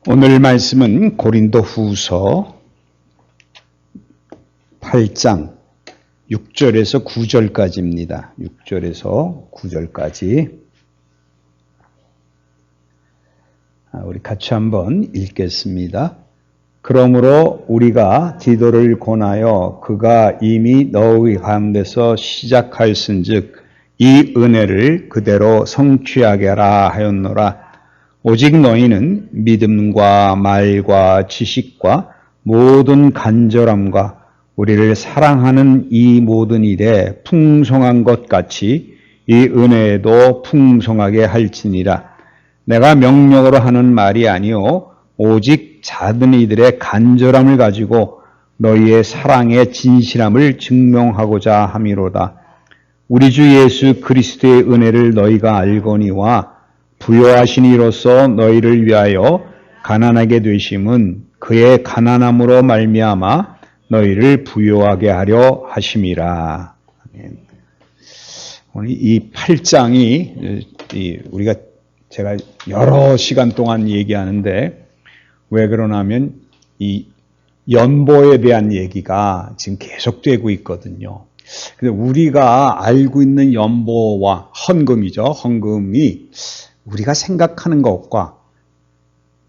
오늘 말씀은 고린도후서 8장 6절에서 9절까지입니다. 6절에서 9절까지 우리 같이 한번 읽겠습니다. 그러므로 우리가 디도를 권하여 그가 이미 너희 가운데서 시작하였은즉 이 은혜를 그대로 성취하게 하라 하였노라. 오직 너희는 믿음과 말과 지식과 모든 간절함과 우리를 사랑하는 이 모든 일에 풍성한 것 같이 이 은혜에도 풍성하게 할지니라. 내가 명령으로 하는 말이 아니요 오직 작은 이들의 간절함을 가지고 너희의 사랑의 진실함을 증명하고자 함이로다. 우리 주 예수 그리스도의 은혜를 너희가 알거니와 부요하신 이로써 너희를 위하여 가난하게 되심은 그의 가난함으로 말미암아 너희를 부요하게 하려 하심이라. 오늘 이 8장이 우리가 제가 여러 시간 동안 얘기하는데 왜 그러냐면 이 연보에 대한 얘기가 지금 계속되고 있거든요. 근데 우리가 알고 있는 연보와 헌금이죠. 헌금이 우리가 생각하는 것과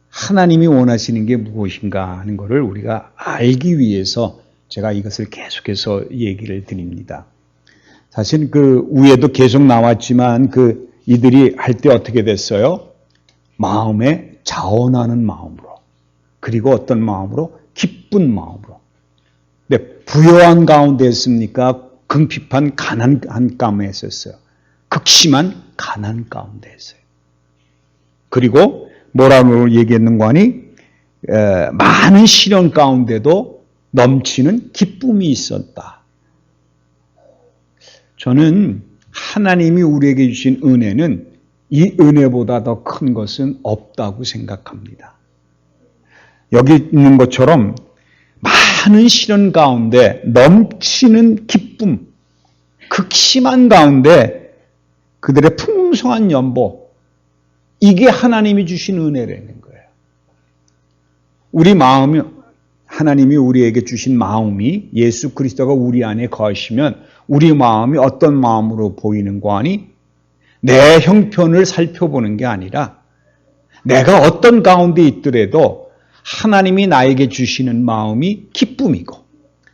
하나님이 원하시는 게 무엇인가 하는 것을 우리가 알기 위해서 제가 이것을 계속해서 얘기를 드립니다. 사실 그 위에도 계속 나왔지만 이들이 할 때 어떻게 됐어요? 마음에 자원하는 마음으로, 그리고 어떤 마음으로? 기쁜 마음으로. 근데 부요한 가운데 있습니까? 궁핍한 가난한 가운데 있었어요. 극심한 가난 가운데 있어요. 그리고 뭐라고 얘기했는가 하니 많은 시련 가운데도 넘치는 기쁨이 있었다. 저는 하나님이 우리에게 주신 은혜는 이 은혜보다 더 큰 것은 없다고 생각합니다. 여기 있는 것처럼 많은 시련 가운데 넘치는 기쁨, 극심한 가운데 그들의 풍성한 연보, 이게 하나님이 주신 은혜라는 거예요. 우리 마음이, 하나님이 우리에게 주신 마음이 예수 그리스도가 우리 안에 거하시면 우리 마음이 어떤 마음으로 보이는 거 아니? 내 형편을 살펴보는 게 아니라 내가 어떤 가운데 있더라도 하나님이 나에게 주시는 마음이 기쁨이고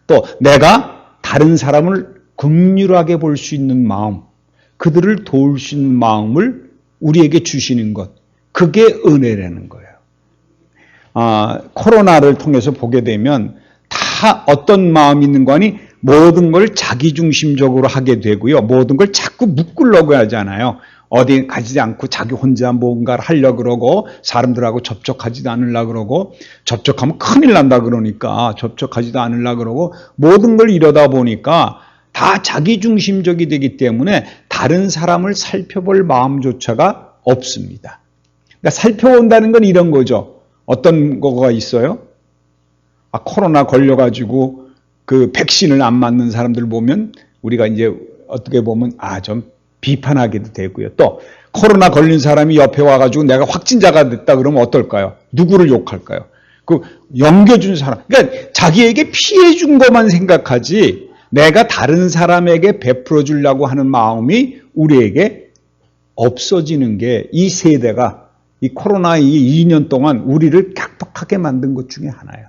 또 내가 다른 사람을 긍휼하게 볼 수 있는 마음, 그들을 도울 수 있는 마음을 우리에게 주시는 것, 그게 은혜라는 거예요. 코로나를 통해서 보게 되면 다 어떤 마음이 있는 거 아니? 모든 걸 자기중심적으로 하게 되고요. 모든 걸 자꾸 묶으려고 하잖아요. 어디 가지 않고 자기 혼자 뭔가를 하려고 그러고 사람들하고 접촉하지도 않으려고 그러고 접촉하면 큰일 난다 그러니까 접촉하지도 않으려고 그러고 모든 걸 이러다 보니까 다 자기중심적이 되기 때문에 다른 사람을 살펴볼 마음조차가 없습니다. 그러니까 살펴본다는 건 이런 거죠. 어떤 거가 있어요? 코로나 걸려가지고 그 백신을 안 맞는 사람들 보면 우리가 이제 어떻게 보면 좀 비판하게도 되고요. 또 코로나 걸린 사람이 옆에 와가지고 내가 확진자가 됐다 그러면 어떨까요? 누구를 욕할까요? 그 연겨준 사람, 그러니까 자기에게 피해 준 것만 생각하지 내가 다른 사람에게 베풀어 주려고 하는 마음이 우리에게 없어지는 게 이 세대가 이 코로나 이 2년 동안 우리를 각박하게 만든 것 중에 하나예요.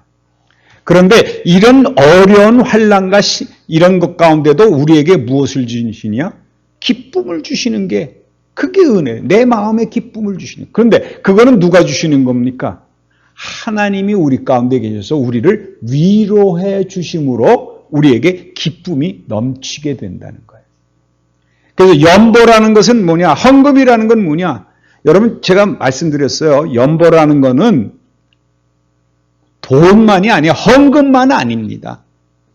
그런데 이런 어려운 환난과 이런 것 가운데도 우리에게 무엇을 주시냐? 기쁨을 주시는 게 그게 은혜예요. 내 마음에 기쁨을 주시는. 그런데 그거는 누가 주시는 겁니까? 하나님이 우리 가운데 계셔서 우리를 위로해 주심으로 우리에게 기쁨이 넘치게 된다는 거예요. 그래서 연보라는 것은 뭐냐? 헌금이라는 건 뭐냐? 여러분 제가 말씀드렸어요. 연보라는 거는 돈만이 아니야. 헌금만 아닙니다.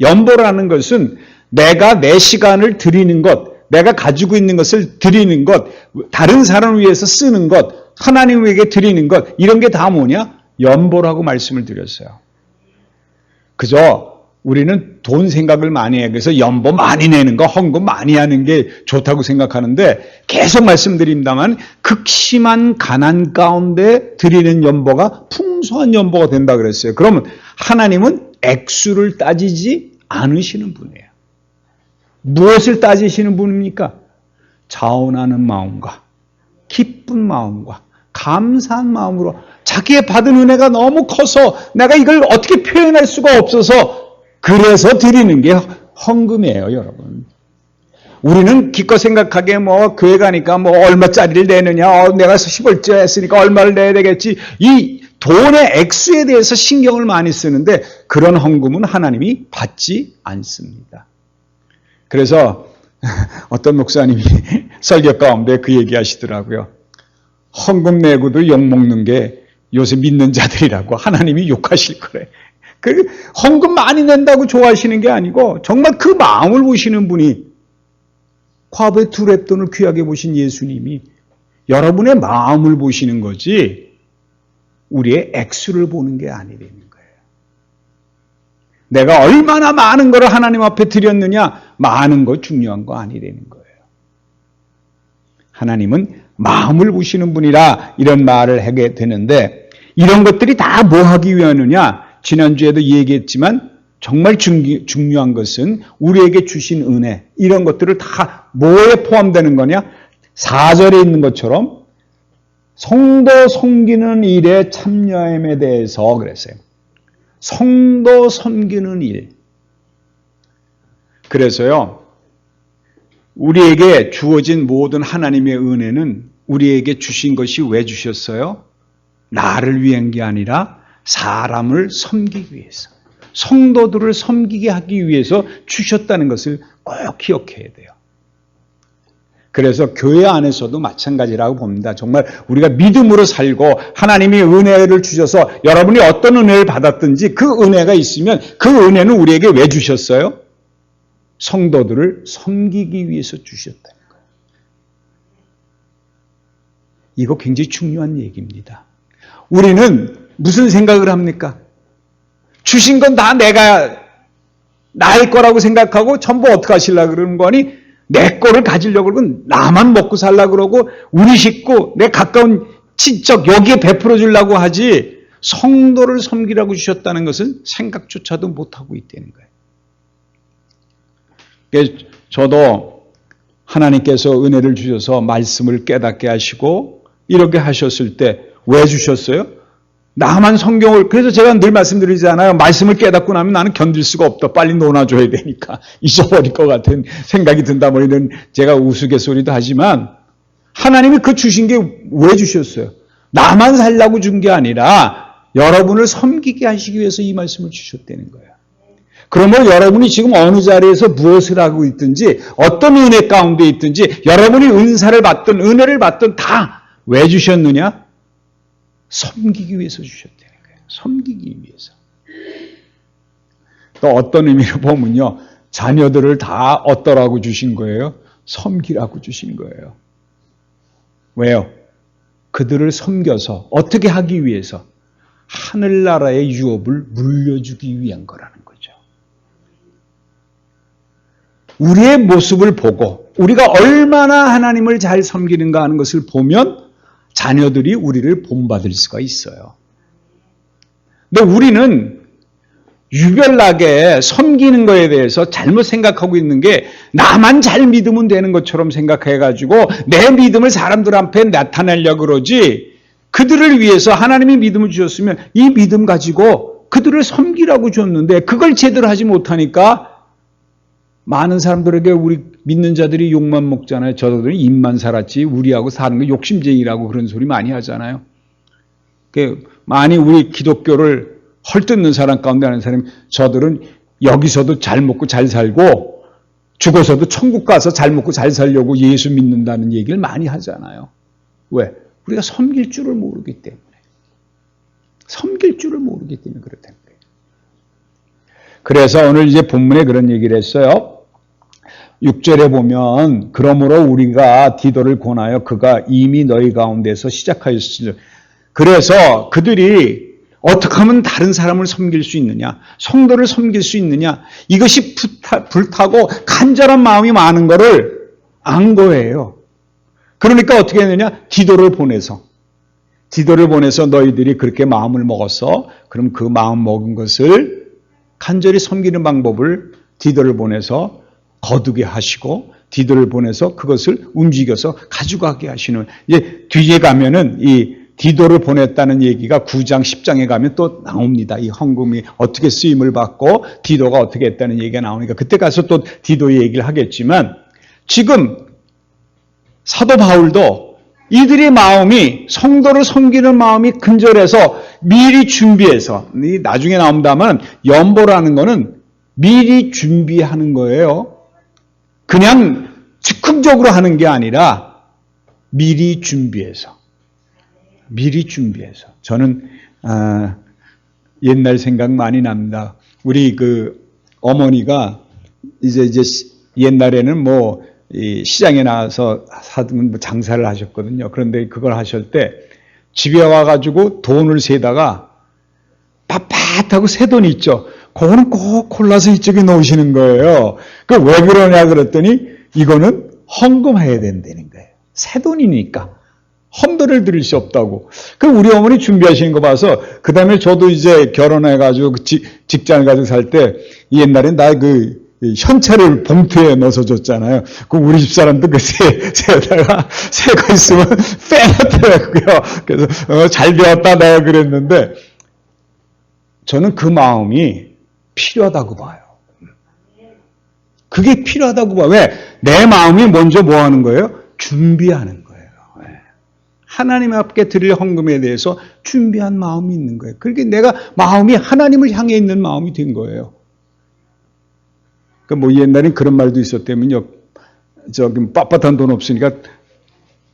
연보라는 것은 내가 내 시간을 드리는 것, 내가 가지고 있는 것을 드리는 것, 다른 사람을 위해서 쓰는 것, 하나님에게 드리는 것, 이런 게 다 뭐냐? 연보라고 말씀을 드렸어요. 그죠? 우리는 돈 생각을 많이 해. 그래서 연보 많이 내는 거, 헌금 많이 하는 게 좋다고 생각하는데 계속 말씀드립니다만 극심한 가난 가운데 드리는 연보가 풍성한 연보가 된다 그랬어요. 그러면 하나님은 액수를 따지지 않으시는 분이에요. 무엇을 따지시는 분입니까? 자원하는 마음과 기쁜 마음과 감사한 마음으로 자기의 받은 은혜가 너무 커서 내가 이걸 어떻게 표현할 수가 없어서 그래서 드리는 게 헌금이에요, 여러분. 우리는 기껏 생각하기에 교회 가니까 얼마짜리를 내느냐, 내가 10월째 했으니까 얼마를 내야 되겠지. 이 돈의 액수에 대해서 신경을 많이 쓰는데 그런 헌금은 하나님이 받지 않습니다. 그래서 어떤 목사님이 설교 가운데 그 얘기 하시더라고요. 헌금 내고도 욕먹는 게 요새 믿는 자들이라고 하나님이 욕하실 거래. 그 헌금 많이 낸다고 좋아하시는 게 아니고 정말 그 마음을 보시는 분이 과부의 두 렙돈을 귀하게 보신 예수님이 여러분의 마음을 보시는 거지 우리의 액수를 보는 게 아니라는 거예요. 내가 얼마나 많은 걸 하나님 앞에 드렸느냐, 많은 거 중요한 거 아니라는 거예요. 하나님은 마음을 보시는 분이라 이런 말을 하게 되는데 이런 것들이 다 뭐 하기 위하느냐? 지난주에도 얘기했지만 정말 중요한 것은 우리에게 주신 은혜, 이런 것들을 다 뭐에 포함되는 거냐? 4절에 있는 것처럼 성도 섬기는 일에 참여함에 대해서 그랬어요. 성도 섬기는 일. 그래서요, 우리에게 주어진 모든 하나님의 은혜는 우리에게 주신 것이 왜 주셨어요? 나를 위한 게 아니라 사람을 섬기기 위해서, 성도들을 섬기게 하기 위해서 주셨다는 것을 꼭 기억해야 돼요. 그래서 교회 안에서도 마찬가지라고 봅니다. 정말 우리가 믿음으로 살고 하나님이 은혜를 주셔서 여러분이 어떤 은혜를 받았든지 그 은혜가 있으면 그 은혜는 우리에게 왜 주셨어요? 성도들을 섬기기 위해서 주셨다는 거예요. 이거 굉장히 중요한 얘기입니다. 우리는 무슨 생각을 합니까? 주신 건 다 내가 나의 거라고 생각하고 전부 어떻게 하시려고 그러는 거니? 내 거를 가지려고 그러고 나만 먹고 살려고 그러고 우리 식구, 내 가까운 친척 여기에 베풀어 주려고 하지 성도를 섬기라고 주셨다는 것은 생각조차도 못하고 있다는 거예요. 그래서 저도 하나님께서 은혜를 주셔서 말씀을 깨닫게 하시고 이렇게 하셨을 때 왜 주셨어요? 나만 성경을, 그래서 제가 늘 말씀드리잖아요. 말씀을 깨닫고 나면 나는 견딜 수가 없다. 빨리 논아줘야 되니까. 잊어버릴 것 같은 생각이 든다. 이런 제가 우스갯소리도 하지만 하나님이 그 주신 게 왜 주셨어요? 나만 살라고 준 게 아니라 여러분을 섬기게 하시기 위해서 이 말씀을 주셨다는 거예요. 그러면 여러분이 지금 어느 자리에서 무엇을 하고 있든지 어떤 은혜 가운데 있든지 여러분이 은사를 받든 은혜를 받든 다 왜 주셨느냐? 섬기기 위해서 주셨다는 거예요. 섬기기 위해서. 또 어떤 의미로 보면요. 자녀들을 다 어떠라고 주신 거예요? 섬기라고 주신 거예요. 왜요? 그들을 섬겨서 어떻게 하기 위해서? 하늘나라의 유업을 물려주기 위한 거라는 거죠. 우리의 모습을 보고 우리가 얼마나 하나님을 잘 섬기는가 하는 것을 보면 자녀들이 우리를 본받을 수가 있어요. 근데 우리는 유별나게 섬기는 거에 대해서 잘못 생각하고 있는 게 나만 잘 믿으면 되는 것처럼 생각해가지고 내 믿음을 사람들 앞에 나타내려고 그러지 그들을 위해서 하나님이 믿음을 주셨으면 이 믿음 가지고 그들을 섬기라고 줬는데 그걸 제대로 하지 못하니까 많은 사람들에게 우리 믿는 자들이 욕만 먹잖아요. 저들은 입만 살았지 우리하고 사는 거 욕심쟁이라고 그런 소리 많이 하잖아요. 많이 우리 기독교를 헐뜯는 사람 가운데 하는 사람이 저들은 여기서도 잘 먹고 잘 살고 죽어서도 천국 가서 잘 먹고 잘 살려고 예수 믿는다는 얘기를 많이 하잖아요. 왜? 우리가 섬길 줄을 모르기 때문에. 섬길 줄을 모르기 때문에 그렇다는 거예요. 그래서 오늘 이제 본문에 그런 얘기를 했어요. 6절에 보면 그러므로 우리가 디도를 권하여 그가 이미 너희 가운데서 시작하였으니 그래서 그들이 어떻게 하면 다른 사람을 섬길 수 있느냐, 성도를 섬길 수 있느냐, 이것이 불타고 간절한 마음이 많은 거를 안 거예요. 그러니까 어떻게 했느냐? 디도를 보내서 너희들이 그렇게 마음을 먹었어. 그럼 그 마음 먹은 것을 간절히 섬기는 방법을 디도를 보내서 거두게 하시고, 디도를 보내서 그것을 움직여서 가져가게 하시는, 이제 뒤에 가면은 이 디도를 보냈다는 얘기가 9장, 10장에 가면 또 나옵니다. 이 헌금이 어떻게 쓰임을 받고 디도가 어떻게 했다는 얘기가 나오니까 그때 가서 또 디도의 얘기를 하겠지만, 지금 사도 바울도 이들의 마음이, 성도를 섬기는 마음이 근절해서 미리 준비해서, 나중에 나온다면 연보라는 거는 미리 준비하는 거예요. 그냥 즉흥적으로 하는 게 아니라 미리 준비해서. 저는 옛날 생각 많이 납니다. 우리 그 어머니가 이제 옛날에는 뭐 시장에 나와서 사든 장사를 하셨거든요. 그런데 그걸 하실 때 집에 와가지고 돈을 세다가 빳빳하고 새 돈 있죠. 그거는 꼭 골라서 이쪽에 놓으시는 거예요. 그 왜 그러냐 그랬더니 이거는 헌금해야 된다는 거예요. 새 돈이니까. 헌돈을 드릴 수 없다고. 그 우리 어머니 준비하시는 거 봐서, 그 다음에 저도 이제 결혼해가지고 직장을 가지고 살 때, 옛날엔 나 그 현찰을 봉투에 넣어서 줬잖아요. 그 우리 집 사람도 그 새에다가 새 거 있으면 빼놨더라고요. 그래서 잘 되었다 내가 그랬는데, 저는 그 마음이 필요하다고 봐요. 그게 필요하다고 봐요. 왜? 내 마음이 먼저 뭐 하는 거예요? 준비하는 거예요. 하나님 앞에 드릴 헌금에 대해서 준비한 마음이 있는 거예요. 그렇게 내가 마음이 하나님을 향해 있는 마음이 된 거예요. 뭐 옛날엔 그런 말도 있었다면요. 저기 빳빳한 돈 없으니까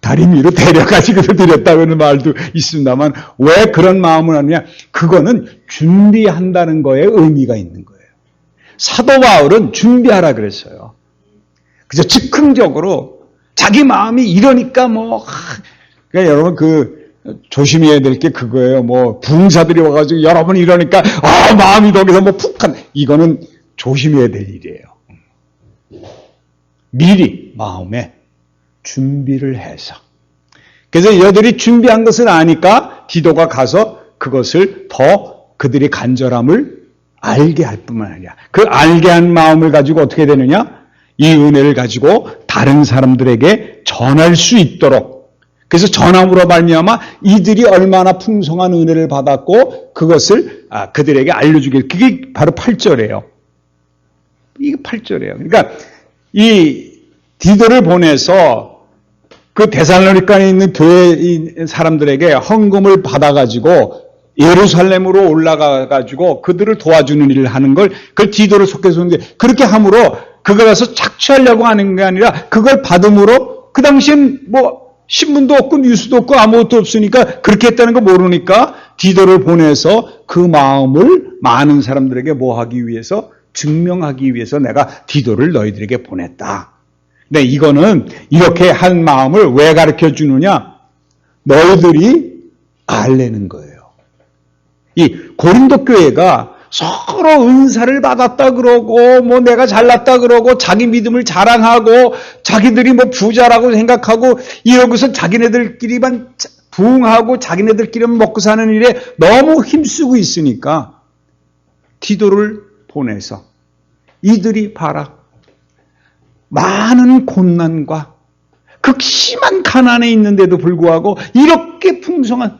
다리 위로 데려가지고 드렸다는 말도 있습니다만, 왜 그런 마음을 하느냐? 그거는 준비한다는 거에 의미가 있는 거예요. 사도 바울은 준비하라 그랬어요. 그래서 즉흥적으로 자기 마음이 이러니까 그러니까 여러분 조심해야 될 게 그거예요. 부흥사들이 와가지고 여러분 이러니까 마음이 거기서 푹한, 이거는 조심해야 될 일이에요. 미리 마음에 준비를 해서. 그래서 여들이 준비한 것을 아니까 디도가 가서 그것을 더 그들의 간절함을 알게 할 뿐만 아니라, 그 알게 한 마음을 가지고 어떻게 되느냐? 이 은혜를 가지고 다른 사람들에게 전할 수 있도록, 그래서 전함으로 말미암아 이들이 얼마나 풍성한 은혜를 받았고 그것을 그들에게 알려주길, 그게 바로 8절이에요. 이게 8절이에요. 그러니까 이 디도를 보내서 그 데살로니가에 있는 교회 사람들에게 헌금을 받아가지고 예루살렘으로 올라가가지고 그들을 도와주는 일을 하는 걸, 그걸 디도를 속해서 하는데, 그렇게 함으로 그걸 가서 착취하려고 하는 게 아니라 그걸 받음으로, 그 당시엔 신문도 없고 뉴스도 없고 아무것도 없으니까 그렇게 했다는 거 모르니까 디도를 보내서 그 마음을 많은 사람들에게 하기 위해서, 증명하기 위해서 내가 디도를 너희들에게 보냈다. 근데 이거는 이렇게 한 마음을 왜 가르쳐 주느냐? 너희들이 알려는 거예요. 이 고린도 교회가 서로 은사를 받았다 그러고 내가 잘났다 그러고 자기 믿음을 자랑하고 자기들이 부자라고 생각하고 이러고서 자기네들끼리만 부흥하고 자기네들끼리만 먹고 사는 일에 너무 힘쓰고 있으니까 디도를 보내서 이들이 봐라, 많은 고난과 극심한 가난에 있는데도 불구하고 이렇게 풍성한,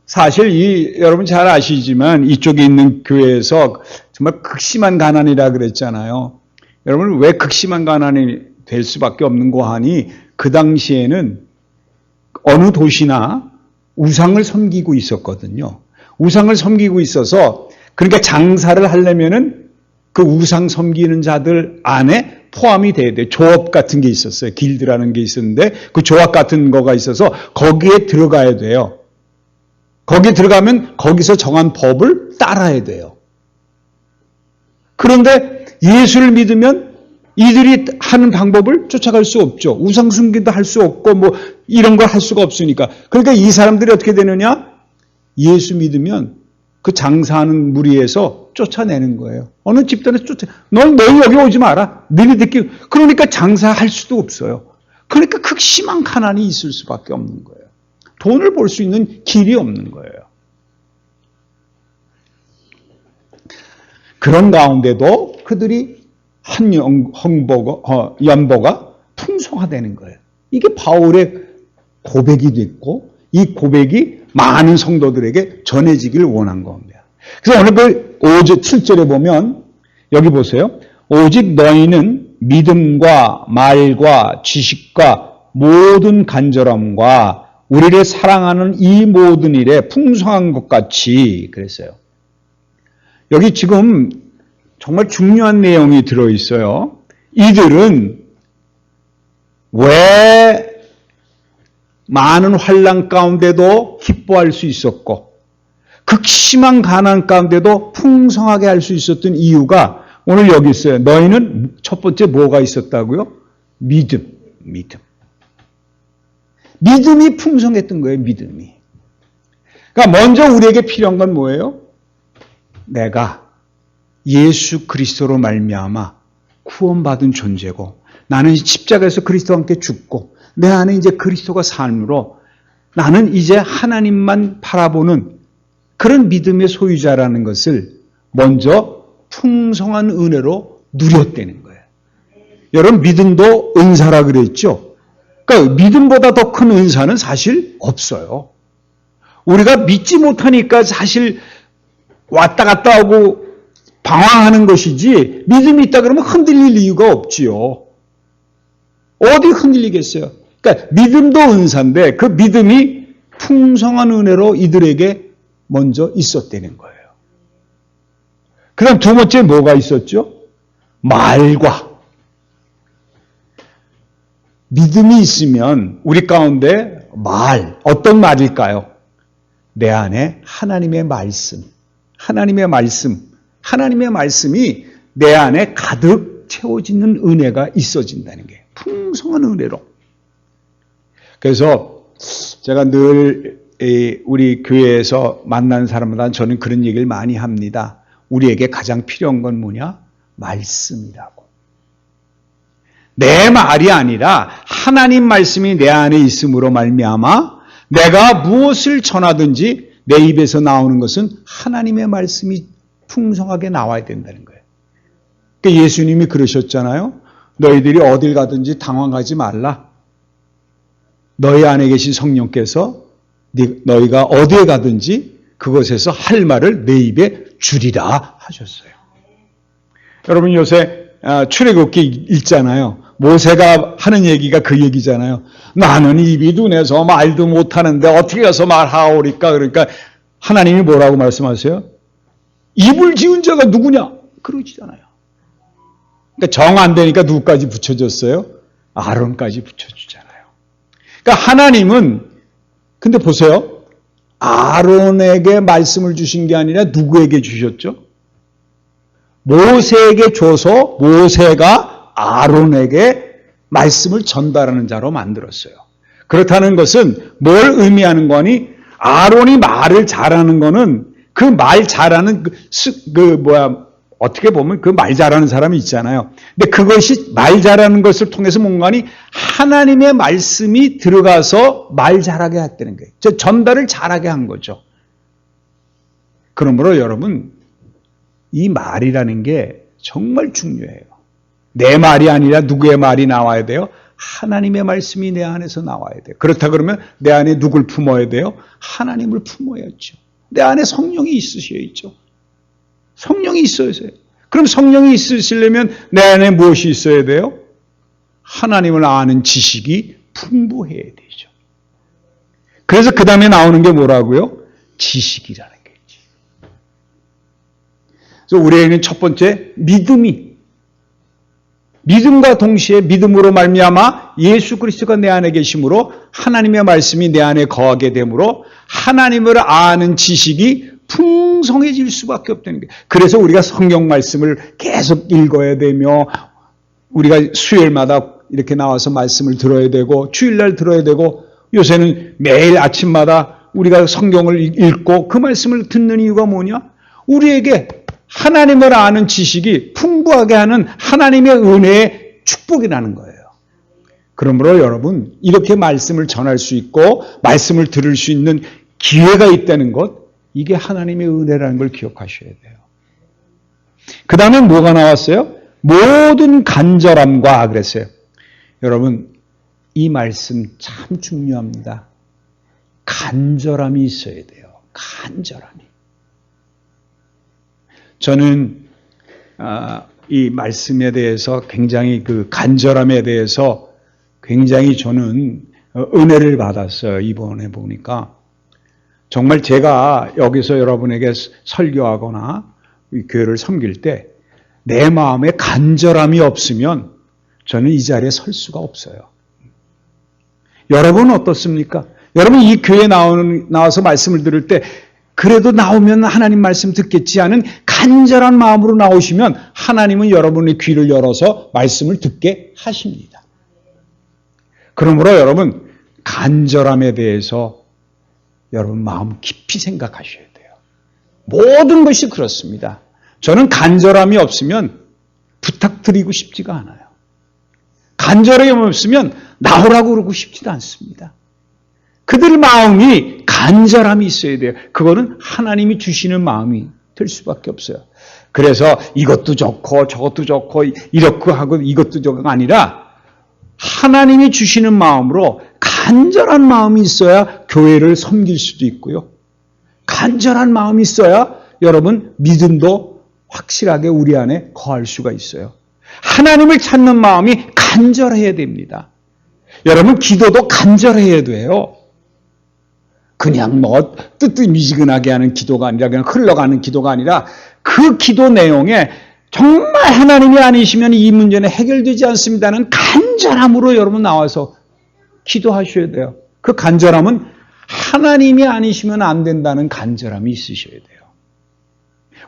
사실 여러분 잘 아시지만 이쪽에 있는 교회에서 정말 극심한 가난이라 그랬잖아요. 여러분 왜 극심한 가난이 될 수밖에 없는 거 하니, 그 당시에는 어느 도시나 우상을 섬기고 있었거든요. 우상을 섬기고 있어서, 그러니까 장사를 하려면은 그 우상 섬기는 자들 안에 포함이 돼야 돼. 조업 같은 게 있었어요. 길드라는 게 있었는데 그 조합 같은 거가 있어서 거기에 들어가야 돼요. 거기 들어가면 거기서 정한 법을 따라야 돼요. 그런데 예수를 믿으면 이들이 하는 방법을 쫓아갈 수 없죠. 우상 숭배도 할 수 없고 이런 걸 할 수가 없으니까. 그러니까 이 사람들이 어떻게 되느냐? 예수 믿으면 그 장사하는 무리에서 쫓아내는 거예요. 어느 집단에서 너희 여기 오지 마라. 너희들끼리. 그러니까 장사할 수도 없어요. 그러니까 극심한 가난이 있을 수밖에 없는 거예요. 돈을 벌 수 있는 길이 없는 거예요. 그런 가운데도 그들이 한 연보가 풍성화되는 거예요. 이게 바울의 고백이 됐고 이 고백이 많은 성도들에게 전해지길 원한 겁니다. 그래서 오늘 그 5절 7절에 보면 여기 보세요. 오직 너희는 믿음과 말과 지식과 모든 간절함과 우리를 사랑하는 이 모든 일에 풍성한 것 같이 그랬어요. 여기 지금 정말 중요한 내용이 들어있어요. 이들은 왜 많은 환난 가운데도 기뻐할 수 있었고 극심한 가난 가운데도 풍성하게 할 수 있었던 이유가 오늘 여기 있어요. 너희는 첫 번째 뭐가 있었다고요? 믿음이 풍성했던 거예요. 믿음이. 그러니까 먼저 우리에게 필요한 건 뭐예요? 내가 예수 그리스도로 말미암아 구원받은 존재고 나는 십자가에서 그리스도와 함께 죽고 내 안에 이제 그리스도가 삶으로 나는 이제 하나님만 바라보는 그런 믿음의 소유자라는 것을 먼저 풍성한 은혜로 누렸다는 거예요. 여러분 믿음도 은사라 그랬죠? 그러니까 믿음보다 더 큰 은사는 사실 없어요. 우리가 믿지 못하니까 사실 왔다 갔다 하고 방황하는 것이지 믿음이 있다 그러면 흔들릴 이유가 없지요. 어디 흔들리겠어요? 그러니까 믿음도 은사인데 그 믿음이 풍성한 은혜로 이들에게 먼저 있었다는 거예요. 그 다음 두 번째 뭐가 있었죠? 말과. 믿음이 있으면 우리 가운데 어떤 말일까요? 내 안에 하나님의 말씀이 내 안에 가득 채워지는 은혜가 있어진다는 게 풍성한 은혜로. 그래서 제가 늘 우리 교회에서 만난 사람마다 저는 그런 얘기를 많이 합니다. 우리에게 가장 필요한 건 뭐냐? 말씀이라고. 내 말이 아니라 하나님 말씀이 내 안에 있음으로 말미암아 내가 무엇을 전하든지 내 입에서 나오는 것은 하나님의 말씀이 풍성하게 나와야 된다는 거예요. 그러니까 예수님이 그러셨잖아요. 너희들이 어딜 가든지 당황하지 말라. 너희 안에 계신 성령께서 너희가 어디에 가든지 그곳에서 할 말을 내 입에 주리라 하셨어요. 여러분 요새 출애굽기 읽잖아요. 모세가 하는 얘기가 그 얘기잖아요. 나는 입이 둔해서 말도 못하는데 어떻게 해서 말하오리까. 그러니까 하나님이 뭐라고 말씀하세요? 입을 지은 자가 누구냐? 그러시잖아요. 그러니까 정 안 되니까 누구까지 붙여줬어요? 아론까지 붙여주잖아요. 그러니까 하나님은 근데 보세요. 아론에게 말씀을 주신 게 아니라 누구에게 주셨죠? 모세에게 줘서 모세가 아론에게 말씀을 전달하는 자로 만들었어요. 그렇다는 것은 뭘 의미하는 거니? 아론이 말을 잘하는 거는 그 말 잘하는 어떻게 보면 그 말 잘하는 사람이 있잖아요. 근데 그것이 말 잘하는 것을 통해서 뭔가니 하나님의 말씀이 들어가서 말 잘하게 했다는 거예요. 전달을 잘하게 한 거죠. 그러므로 여러분 이 말이라는 게 정말 중요해요. 내 말이 아니라 누구의 말이 나와야 돼요? 하나님의 말씀이 내 안에서 나와야 돼요. 그렇다 그러면 내 안에 누굴 품어야 돼요? 하나님을 품어야죠. 내 안에 성령이 있으셔야죠. 성령이 있어야 돼요. 그럼 성령이 있으시려면 내 안에 무엇이 있어야 돼요? 하나님을 아는 지식이 풍부해야 되죠. 그래서 그 다음에 나오는 게 뭐라고요? 지식이라는 거지. 그래서 우리에게는 첫 번째 믿음과 동시에 믿음으로 말미암아 예수 그리스도가 내 안에 계심으로 하나님의 말씀이 내 안에 거하게 되므로 하나님을 아는 지식이 풍성해질 수밖에 없다는 거예요. 그래서 우리가 성경 말씀을 계속 읽어야 되며 우리가 수요일마다 이렇게 나와서 말씀을 들어야 되고 주일날 들어야 되고 요새는 매일 아침마다 우리가 성경을 읽고 그 말씀을 듣는 이유가 뭐냐? 우리에게 하나님을 아는 지식이 풍부하게 하는 하나님의 은혜의 축복이라는 거예요. 그러므로 여러분, 이렇게 말씀을 전할 수 있고 말씀을 들을 수 있는 기회가 있다는 것, 이게 하나님의 은혜라는 걸 기억하셔야 돼요. 그 다음에 뭐가 나왔어요? 모든 간절함과 그랬어요. 여러분, 이 말씀 참 중요합니다. 간절함이 있어야 돼요. 간절함이. 저는 이 말씀에 대해서 굉장히 그 간절함에 대해서 굉장히 저는 은혜를 받았어요. 이번에 보니까. 정말 제가 여기서 여러분에게 설교하거나 교회를 섬길 때 내 마음에 간절함이 없으면 저는 이 자리에 설 수가 없어요. 여러분은 어떻습니까? 여러분 이 교회에 나와서 말씀을 들을 때 그래도 나오면 하나님 말씀 듣겠지 하는 간절한 마음으로 나오시면 하나님은 여러분의 귀를 열어서 말씀을 듣게 하십니다. 그러므로 여러분 간절함에 대해서 여러분 마음 깊이 생각하셔야 돼요. 모든 것이 그렇습니다. 저는 간절함이 없으면 부탁드리고 싶지가 않아요. 간절함이 없으면 나오라고 그러고 싶지도 않습니다. 그들 마음이 간절함이 있어야 돼요. 그거는 하나님이 주시는 마음이 될 수밖에 없어요. 그래서 이것도 좋고 저것도 좋고 이렇게 하고 이것도 좋고가 아니라 하나님이 주시는 마음으로 간절한 마음이 있어야 교회를 섬길 수도 있고요. 간절한 마음이 있어야 여러분 믿음도 확실하게 우리 안에 거할 수가 있어요. 하나님을 찾는 마음이 간절해야 됩니다. 여러분 기도도 간절해야 돼요. 그냥 뭐 뜨뜻미지근하게 하는 기도가 아니라 그냥 흘러가는 기도가 아니라 그 기도 내용에 정말 하나님이 아니시면 이 문제는 해결되지 않습니다는 간절함으로 여러분 나와서 기도하셔야 돼요. 그 간절함은 하나님이 아니시면 안 된다는 간절함이 있으셔야 돼요.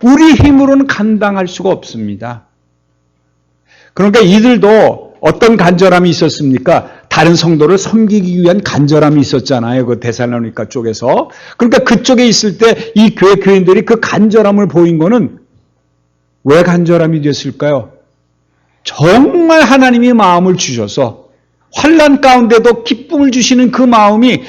우리 힘으로는 감당할 수가 없습니다. 그러니까 이들도 어떤 간절함이 있었습니까? 다른 성도를 섬기기 위한 간절함이 있었잖아요. 그 데살로니가 쪽에서. 그러니까 그쪽에 있을 때 이 교회 교인들이 그 간절함을 보인 거는 왜 간절함이 됐을까요? 정말 하나님이 마음을 주셔서 환난 가운데도 기쁨을 주시는 그 마음이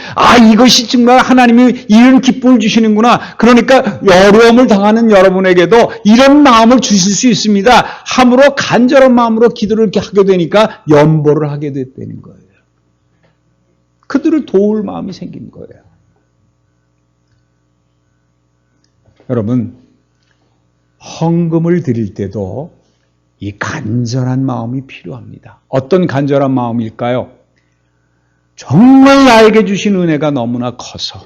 이것이 정말 하나님이 이런 기쁨을 주시는구나. 그러니까 어려움을 당하는 여러분에게도 이런 마음을 주실 수 있습니다. 함으로 간절한 마음으로 기도를 이렇게 하게 되니까 연보를 하게 됐다는 거예요. 그들을 도울 마음이 생긴 거예요. 여러분, 헌금을 드릴 때도 이 간절한 마음이 필요합니다. 어떤 간절한 마음일까요? 정말 나에게 주신 은혜가 너무나 커서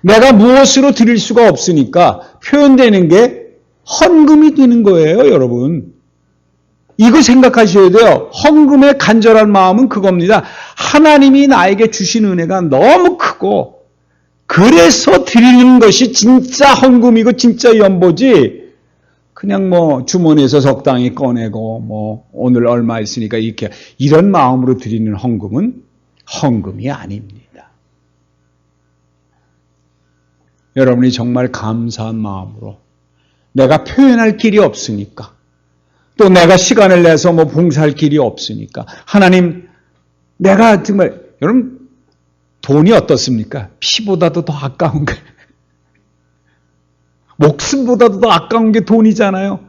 내가 무엇으로 드릴 수가 없으니까 표현되는 게 헌금이 되는 거예요, 여러분. 이거 생각하셔야 돼요. 헌금의 간절한 마음은 그겁니다. 하나님이 나에게 주신 은혜가 너무 크고 그래서 드리는 것이 진짜 헌금이고 진짜 연보지 그냥 뭐 주머니에서 적당히 꺼내고 뭐 오늘 얼마 있으니까 이렇게 이런 마음으로 드리는 헌금은 헌금이 아닙니다. 여러분이 정말 감사한 마음으로 내가 표현할 길이 없으니까 또 내가 시간을 내서 뭐 봉사할 길이 없으니까 하나님 내가 정말 여러분 돈이 어떻습니까? 피보다도 더 아까운 거예요. 목숨보다도 더 아까운 게 돈이잖아요.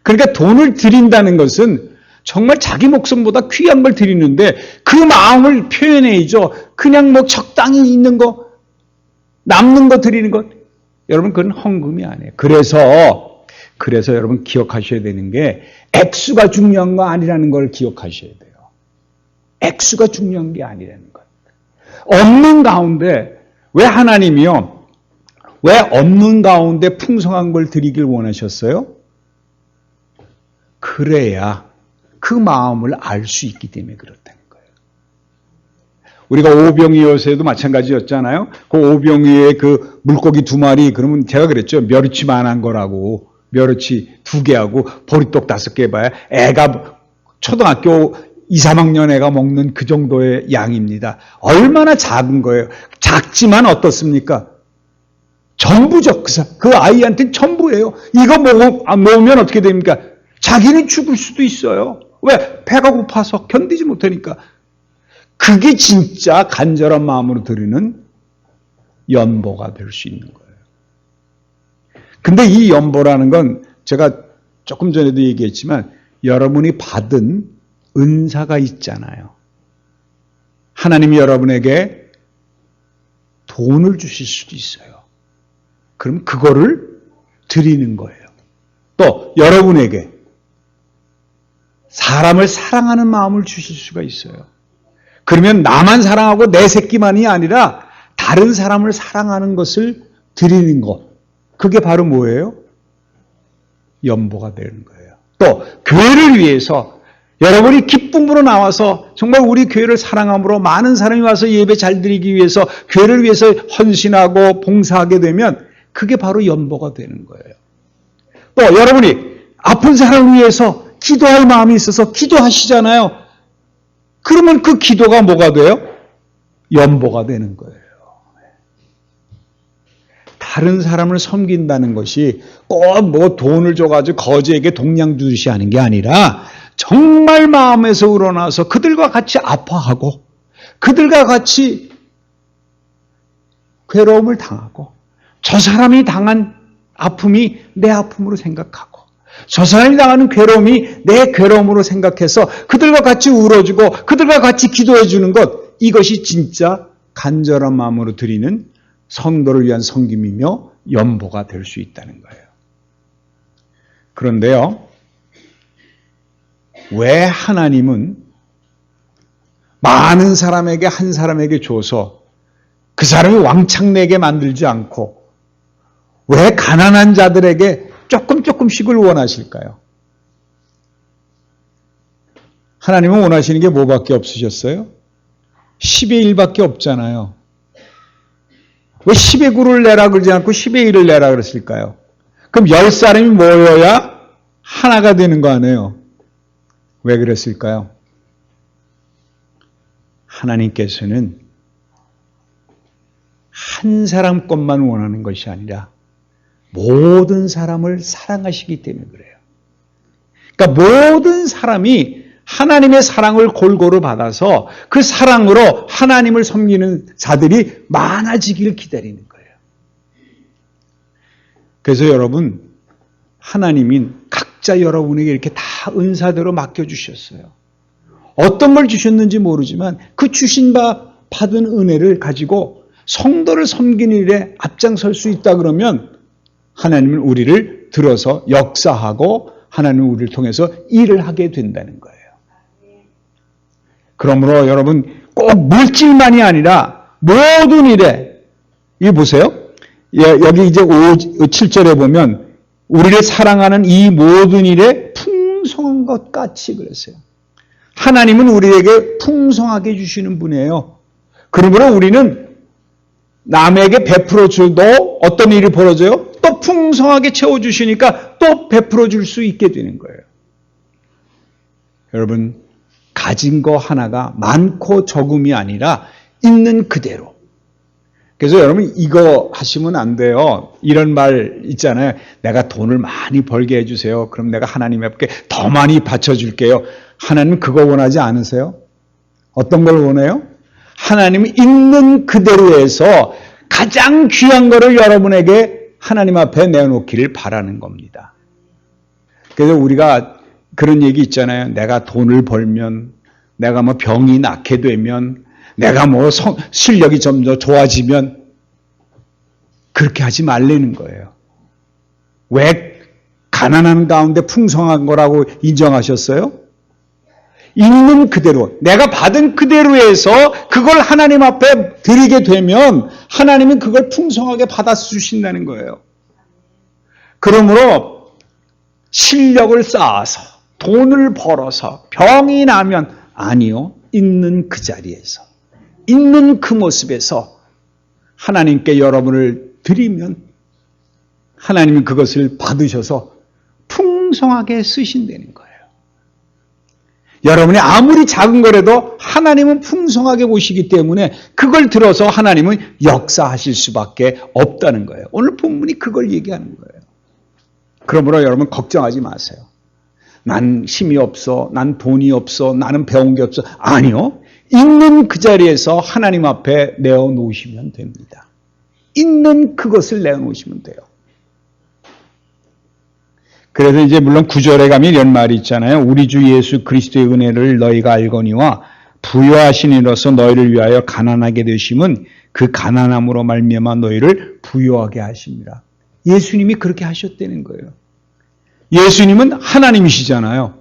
그러니까 돈을 드린다는 것은 정말 자기 목숨보다 귀한 걸 드리는데 그 마음을 표현해야죠. 그냥 뭐 적당히 있는 거, 남는 거 드리는 것. 여러분 그건 헌금이 아니에요. 그래서 여러분 기억하셔야 되는 게 액수가 중요한 거 아니라는 걸 기억하셔야 돼요. 액수가 중요한 게 아니라는 것. 없는 가운데 왜 하나님이요? 왜 없는 가운데 풍성한 걸 드리길 원하셨어요? 그래야 그 마음을 알 수 있기 때문에 그렇다는 거예요. 우리가 오병이어에도 마찬가지였잖아요. 그 오병이의 그 물고기 2마리 그러면 제가 그랬죠. 멸치만한 거라고. 멸치 2개하고 보리떡 5개 봐야 애가 초등학교 2, 3학년 애가 먹는 그 정도의 양입니다. 얼마나 작은 거예요. 작지만 어떻습니까? 전부죠. 그 아이한테는 전부예요. 이거 먹으면 어떻게 됩니까? 자기는 죽을 수도 있어요. 왜? 배가 고파서 견디지 못하니까. 그게 진짜 간절한 마음으로 드리는 연보가 될 수 있는 거예요. 근데 이 연보라는 건 제가 조금 전에도 얘기했지만 여러분이 받은 은사가 있잖아요. 하나님이 여러분에게 돈을 주실 수도 있어요. 그럼 그거를 드리는 거예요. 또 여러분에게 사람을 사랑하는 마음을 주실 수가 있어요. 그러면 나만 사랑하고 내 새끼만이 아니라 다른 사람을 사랑하는 것을 드리는 것. 그게 바로 뭐예요? 연보가 되는 거예요. 또 교회를 위해서 여러분이 기쁨으로 나와서 정말 우리 교회를 사랑함으로 많은 사람이 와서 예배 잘 드리기 위해서 교회를 위해서 헌신하고 봉사하게 되면 그게 바로 연보가 되는 거예요. 또 여러분이 아픈 사람을 위해서 기도할 마음이 있어서 기도하시잖아요. 그러면 그 기도가 뭐가 돼요? 연보가 되는 거예요. 다른 사람을 섬긴다는 것이 꼭 뭐 돈을 줘가지고 거지에게 동양 주듯이 하는 게 아니라 정말 마음에서 우러나서 그들과 같이 아파하고 그들과 같이 괴로움을 당하고 저 사람이 당한 아픔이 내 아픔으로 생각하고 저 사람이 당하는 괴로움이 내 괴로움으로 생각해서 그들과 같이 울어주고 그들과 같이 기도해 주는 것, 이것이 진짜 간절한 마음으로 드리는 성도를 위한 섬김이며 연보가 될 수 있다는 거예요. 그런데요, 왜 하나님은 많은 사람에게 한 사람에게 줘서 그 사람이 왕창 내게 만들지 않고 왜 가난한 자들에게 조금씩을 원하실까요? 하나님은 원하시는 게 뭐밖에 없으셨어요? 10의 1밖에 없잖아요. 왜 10의 9를 내라 그러지 않고 10의 1을 내라 그랬을까요? 그럼 10사람이 모여야 하나가 되는 거 아니에요? 왜 그랬을까요? 하나님께서는 한 사람 것만 원하는 것이 아니라 모든 사람을 사랑하시기 때문에 그래요. 그러니까 모든 사람이 하나님의 사랑을 골고루 받아서 그 사랑으로 하나님을 섬기는 자들이 많아지기를 기다리는 거예요. 그래서 여러분, 하나님이 각자 여러분에게 이렇게 다 은사대로 맡겨주셨어요. 어떤 걸 주셨는지 모르지만 그 주신 바 받은 은혜를 가지고 성도를 섬기는 일에 앞장설 수 있다 그러면 하나님은 우리를 들어서 역사하고 하나님은 우리를 통해서 일을 하게 된다는 거예요. 그러므로 여러분 꼭 물질만이 아니라 모든 일에, 이거 보세요. 여기 이제 7절에 보면 우리를 사랑하는 이 모든 일에 풍성한 것 같이 그랬어요. 하나님은 우리에게 풍성하게 주시는 분이에요. 그러므로 우리는 남에게 베풀어 줘도 어떤 일이 벌어져요? 또 풍성하게 채워주시니까 또 베풀어 줄 수 있게 되는 거예요. 여러분, 가진 거 하나가 많고 적음이 아니라 있는 그대로. 그래서 여러분 이거 하시면 안 돼요. 이런 말 있잖아요. 내가 돈을 많이 벌게 해주세요. 그럼 내가 하나님께 더 많이 바쳐줄게요. 하나님 그거 원하지 않으세요? 어떤 걸 원해요? 하나님이 있는 그대로에서 가장 귀한 거를 여러분에게 하나님 앞에 내놓기를 바라는 겁니다. 그래서 우리가 그런 얘기 있잖아요. 내가 돈을 벌면, 내가 뭐 병이 낫게 되면, 내가 뭐 실력이 좀 더 좋아지면, 그렇게 하지 말라는 거예요. 왜 가난한 가운데 풍성한 거라고 인정하셨어요? 있는 그대로, 내가 받은 그대로에서 그걸 하나님 앞에 드리게 되면 하나님은 그걸 풍성하게 받아 주신다는 거예요. 그러므로 실력을 쌓아서 돈을 벌어서 병이 나면 아니요. 있는 그 자리에서, 있는 그 모습에서 하나님께 여러분을 드리면 하나님은 그것을 받으셔서 풍성하게 쓰신다는 거예요. 여러분이 아무리 작은 거라도 하나님은 풍성하게 보시기 때문에 그걸 들어서 하나님은 역사하실 수밖에 없다는 거예요. 오늘 본문이 그걸 얘기하는 거예요. 그러므로 여러분 걱정하지 마세요. 난 힘이 없어, 난 돈이 없어, 나는 배운 게 없어. 아니요. 있는 그 자리에서 하나님 앞에 내어놓으시면 됩니다. 있는 그것을 내어놓으시면 돼요. 그래서 이제 물론 9절에 가면 이런 말이 있잖아요. 우리 주 예수 그리스도의 은혜를 너희가 알거니와 부요하신 이로서 너희를 위하여 가난하게 되심은 그 가난함으로 말미암아 너희를 부요하게 하십니다. 예수님이 그렇게 하셨다는 거예요. 예수님은 하나님이시잖아요.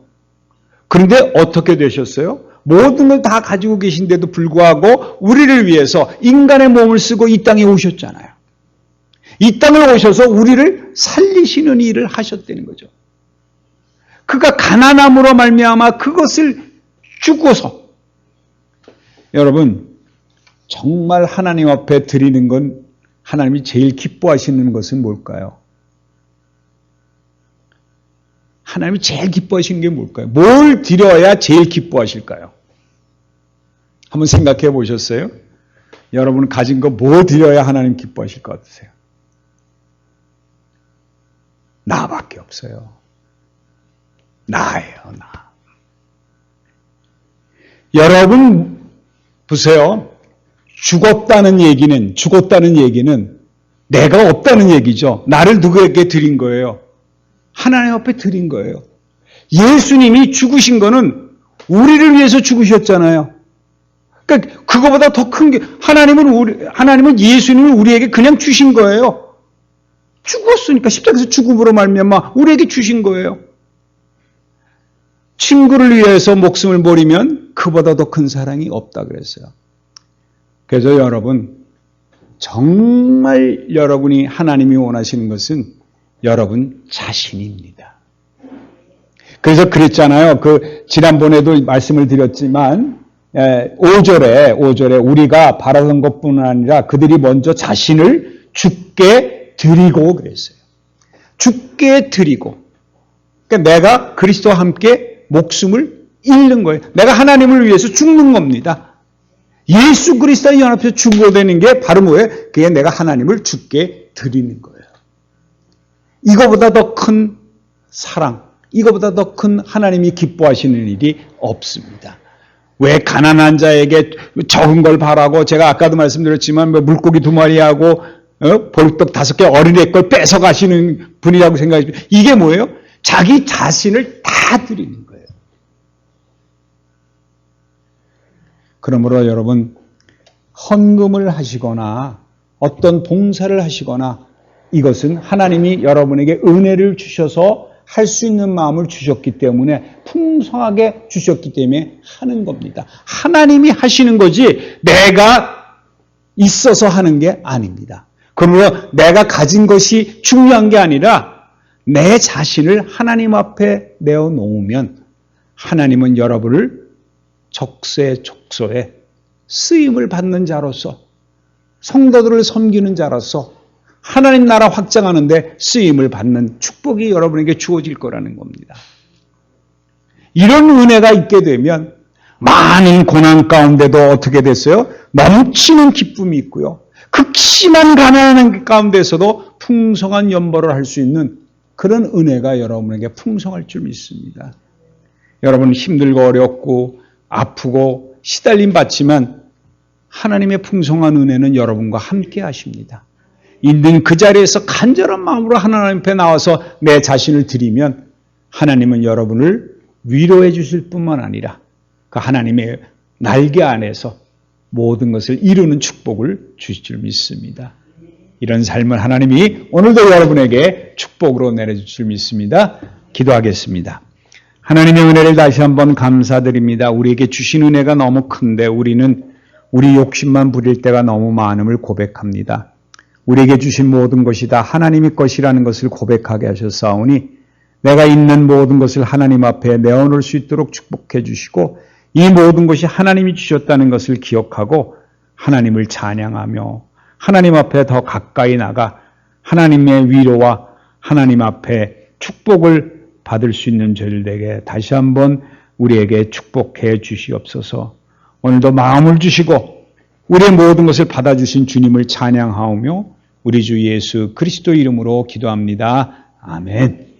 그런데 어떻게 되셨어요? 모든 걸 다 가지고 계신데도 불구하고 우리를 위해서 인간의 몸을 쓰고 이 땅에 오셨잖아요. 이 땅을 오셔서 우리를 살리시는 일을 하셨다는 거죠. 그가 가난함으로 말미암아 그것을 주고서 여러분 정말 하나님 앞에 드리는 건 하나님이 제일 기뻐하시는 것은 뭘까요? 하나님이 제일 기뻐하시는 게 뭘까요? 뭘 드려야 제일 기뻐하실까요? 한번 생각해 보셨어요? 여러분 가진 거 뭐 드려야 하나님 기뻐하실 것 같으세요? 나밖에 없어요. 나예요, 나. 여러분 보세요. 죽었다는 얘기는 내가 없다는 얘기죠. 나를 누구에게 드린 거예요? 하나님 앞에 드린 거예요. 예수님이 죽으신 거는 우리를 위해서 죽으셨잖아요. 그러니까 그거보다 더 큰 게 하나님은 예수님을 우리에게 그냥 주신 거예요. 죽었으니까 십자가에서 죽음으로 말미암아 우리에게 주신 거예요. 친구를 위해서 목숨을 버리면 그보다 더 큰 사랑이 없다 그랬어요. 그래서 여러분 정말 여러분이 하나님이 원하시는 것은 여러분 자신입니다. 그래서 그랬잖아요. 지난번에도 말씀을 드렸지만 5절에 우리가 바라던 것뿐 아니라 그들이 먼저 자신을 죽게 드리고 그랬어요. 죽게 드리고. 그러니까 내가 그리스도와 함께 목숨을 잃는 거예요. 내가 하나님을 위해서 죽는 겁니다. 예수 그리스도와 연합해서 죽어되는 게 바로 뭐예요? 그게 내가 하나님을 죽게 드리는 거예요. 이거보다 더 큰 사랑, 이거보다 더 큰 하나님이 기뻐하시는 일이 없습니다. 왜 가난한 자에게 적은 걸 바라고 제가 아까도 말씀드렸지만 물고기 2마리하고 보리떡 5개 어린애 걸 뺏어가시는 분이라고 생각해요. 이게 뭐예요? 자기 자신을 다 드리는 거예요. 그러므로 여러분 헌금을 하시거나 어떤 봉사를 하시거나 이것은 하나님이 여러분에게 은혜를 주셔서 할 수 있는 마음을 주셨기 때문에 풍성하게 주셨기 때문에 하는 겁니다. 하나님이 하시는 거지 내가 있어서 하는 게 아닙니다. 그러므로 내가 가진 것이 중요한 게 아니라 내 자신을 하나님 앞에 내어놓으면 하나님은 여러분을 적세적소에 쓰임을 받는 자로서 성도들을 섬기는 자로서 하나님 나라 확장하는데 쓰임을 받는 축복이 여러분에게 주어질 거라는 겁니다. 이런 은혜가 있게 되면 많은 고난 가운데도 어떻게 됐어요? 넘치는 기쁨이 있고요. 극심한 가난한 가운데서도 풍성한 연보를 할 수 있는 그런 은혜가 여러분에게 풍성할 줄 믿습니다. 여러분 힘들고 어렵고 아프고 시달림 받지만 하나님의 풍성한 은혜는 여러분과 함께 하십니다. 있는 그 자리에서 간절한 마음으로 하나님 앞에 나와서 내 자신을 드리면 하나님은 여러분을 위로해 주실 뿐만 아니라 그 하나님의 날개 안에서 모든 것을 이루는 축복을 주실 줄 믿습니다. 이런 삶을 하나님이 오늘도 여러분에게 축복으로 내려줄 줄 믿습니다. 기도하겠습니다. 하나님의 은혜를 다시 한번 감사드립니다. 우리에게 주신 은혜가 너무 큰데 우리는 우리 욕심만 부릴 때가 너무 많음을 고백합니다. 우리에게 주신 모든 것이 다 하나님의 것이라는 것을 고백하게 하셨사오니 내가 있는 모든 것을 하나님 앞에 내어놓을 수 있도록 축복해 주시고 이 모든 것이 하나님이 주셨다는 것을 기억하고 하나님을 찬양하며 하나님 앞에 더 가까이 나가 하나님의 위로와 하나님 앞에 축복을 받을 수 있는 저희들에게 다시 한번 우리에게 축복해 주시옵소서. 오늘도 마음을 주시고 우리의 모든 것을 받아주신 주님을 찬양하오며 우리 주 예수 그리스도 이름으로 기도합니다. 아멘.